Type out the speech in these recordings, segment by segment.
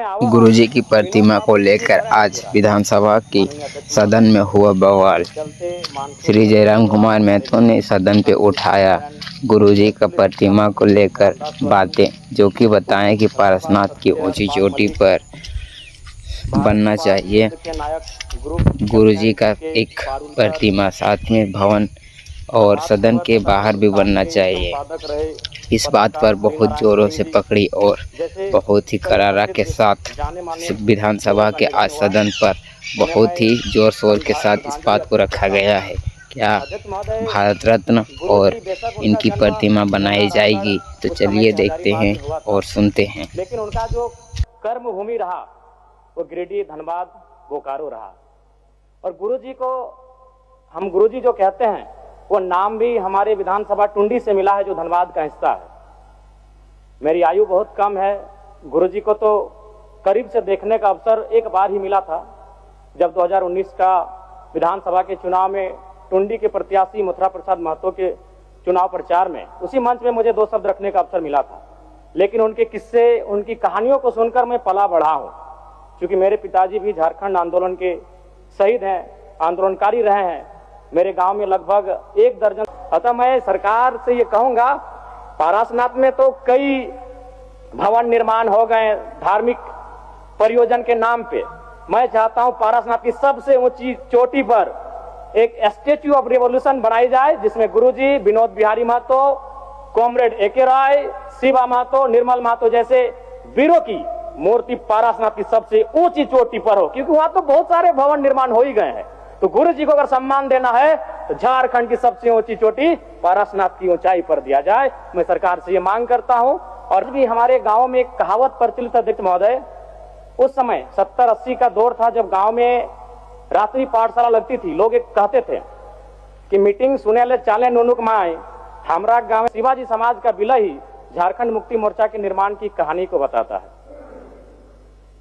गुरुजी की प्रतिमा को लेकर आज विधानसभा की सदन में हुआ बवाल। श्री जयराम कुमार महतो ने सदन पे उठाया गुरुजी का प्रतिमा को लेकर बातें, जो कि बताएं कि पारसनाथ की ऊंची चोटी पर बनना चाहिए गुरुजी का एक प्रतिमा, साथ में भवन और सदन के बाहर भी बनना चाहिए। इस बात पर बहुत जोरों से पकड़ी और बहुत ही करारा के साथ विधानसभा के आज सदन पर बहुत ही जोर शोर के साथ इस बात को रखा गया है। क्या भारत रत्न और इनकी प्रतिमा बनाई जाएगी? तो चलिए देखते हैं और सुनते हैं। लेकिन उनका जो कर्म भूमि रहा वो गिरिडीह, धनबाद, बोकारो रहा। और गुरुजी को हम गुरुजी जो कहते हैं वो नाम भी हमारे विधानसभा टुंडी से मिला है, जो धनबाद का हिस्सा है। मेरी आयु बहुत कम है, गुरुजी को तो करीब से देखने का अवसर एक बार ही मिला था, जब 2019 का विधानसभा के चुनाव में टुंडी के प्रत्याशी मथुरा प्रसाद महतो के चुनाव प्रचार में उसी मंच में मुझे 2 शब्द रखने का अवसर मिला था। लेकिन उनके किस्से, उनकी कहानियों को सुनकर मैं पला बढ़ा हूं, क्योंकि मेरे पिताजी भी झारखंड आंदोलन के शहीद हैं, आंदोलनकारी रहे हैं। मेरे गांव में लगभग 1 दर्जन। अतः मैं सरकार से ये कहूंगा, पारसनाथ में तो कई भवन निर्माण हो गए धार्मिक परियोजन के नाम पे। मैं चाहता हूं पारसनाथ की सबसे ऊंची चोटी पर एक स्टैच्यू ऑफ रिवॉल्यूशन बनाई जाए, जिसमें गुरुजी, विनोद बिहारी महतो, कॉमरेड ए.के. राय, शिवा महतो, निर्मल महतो जैसे वीरों की मूर्ति पारसनाथ की सबसे ऊंची चोटी पर हो, क्योंकि वहां तो बहुत सारे भवन निर्माण हो ही गए हैं। तो गुरुजी को अगर सम्मान देना है तो झारखंड की सबसे ऊंची चोटी पारसनाथ की ऊंचाई पर दिया जाए। मैं सरकार से ये मांग करता हूं। और भी हमारे गांव में एक कहावत प्रचलित है अध्यक्ष महोदय, उस समय 70-80 का दौर था, जब गांव में रात्रि पाठशाला लगती थी। लोग एक कहते थे कि मीटिंग सुने ले चाले नुनुक माए। हमारा गांव शिवाजी समाज का विलय ही झारखंड मुक्ति मोर्चा के निर्माण की कहानी को बताता है।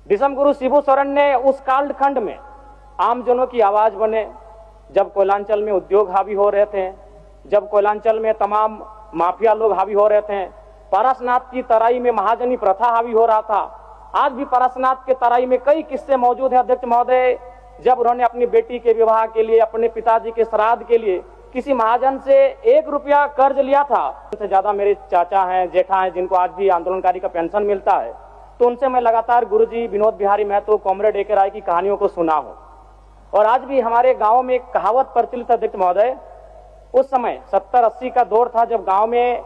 विषम गुरु शिबू सोरेन ने उस कालखंड में आम जनों की आवाज बने, जब कोयलांचल में उद्योग हावी हो रहे थे, जब कोयलांचल में तमाम माफिया लोग हावी हो रहे थे, पारसनाथ की तराई में महाजनी प्रथा हावी हो रहा था। आज भी पारसनाथ के तराई में कई किस्से मौजूद हैं अध्यक्ष महोदय, जब उन्होंने अपनी बेटी के विवाह के लिए, अपने पिताजी के श्राद्ध के लिए किसी महाजन से 1 रुपया कर्ज लिया था। उनसे ज्यादा मेरे चाचा हैं, जेठा हैं, जिनको आज भी आंदोलनकारी का पेंशन मिलता है। तो उनसे मैं लगातार गुरुजी, विनोद बिहारी महतो, कॉमरेड ए.के. राय की कहानियों को सुना हूं। और आज भी हमारे गांव में एक कहावत प्रचलित अध्यक्ष महोदय, उस समय 70-80 का दौर था, जब गांव में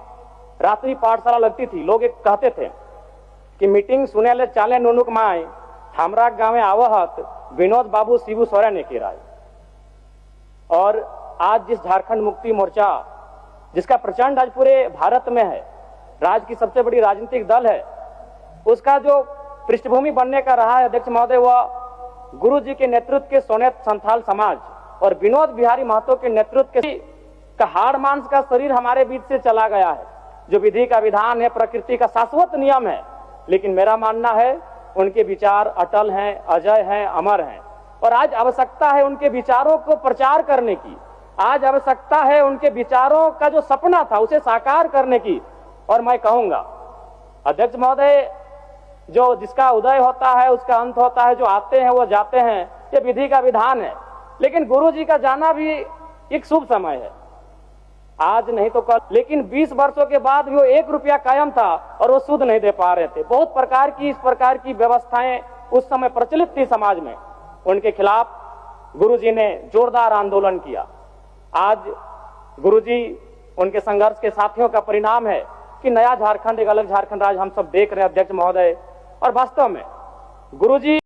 रात्रि पाठशाला लगती थी। लोग एक कहते थे कि मीटिंग सुने ले चाले नुनुक माए, हमारा गांव में आवहत विनोद बाबू शिबू सोरेन ए.के. राय। और आज जिस झारखंड मुक्ति मोर्चा, जिसका प्रचंड आज पूरे भारत में है, राज्य की सबसे बड़ी राजनीतिक दल है, उसका जो पृष्ठभूमि बनने का रहा है अध्यक्ष महोदय, वह गुरु जी के नेतृत्व के सोनेत संथाल समाज और विनोद बिहारी महतो के नेतृत्व के हाड़ मांस का शरीर हमारे बीच से चला गया है, जो विधि का विधान है, प्रकृति का शाश्वत नियम है। लेकिन मेरा मानना है उनके विचार अटल हैं, अजय हैं, अमर हैं। और आज आवश्यकता है उनके विचारों को प्रचार करने की। आज आवश्यकता है उनके विचारों का जो सपना था उसे साकार करने की। और मैं कहूंगा अध्यक्ष महोदय, जो जिसका उदय होता है उसका अंत होता है, जो आते हैं वो जाते हैं, ये विधि का विधान है। लेकिन गुरुजी का जाना भी एक शुभ समय है, आज नहीं तो कल। लेकिन 20 वर्षों के बाद भी वो 1 रुपया कायम था और वो सुध नहीं दे पा रहे थे। बहुत प्रकार की इस प्रकार की व्यवस्थाएं उस समय प्रचलित थी समाज में। उनके खिलाफ गुरुजी ने जोरदार आंदोलन किया। आज गुरुजी, उनके संघर्ष के साथियों का परिणाम है कि नया झारखंड, एक अलग झारखंड राज्य हम सब देख रहे हैं अध्यक्ष महोदय। और वास्तव में गुरुजी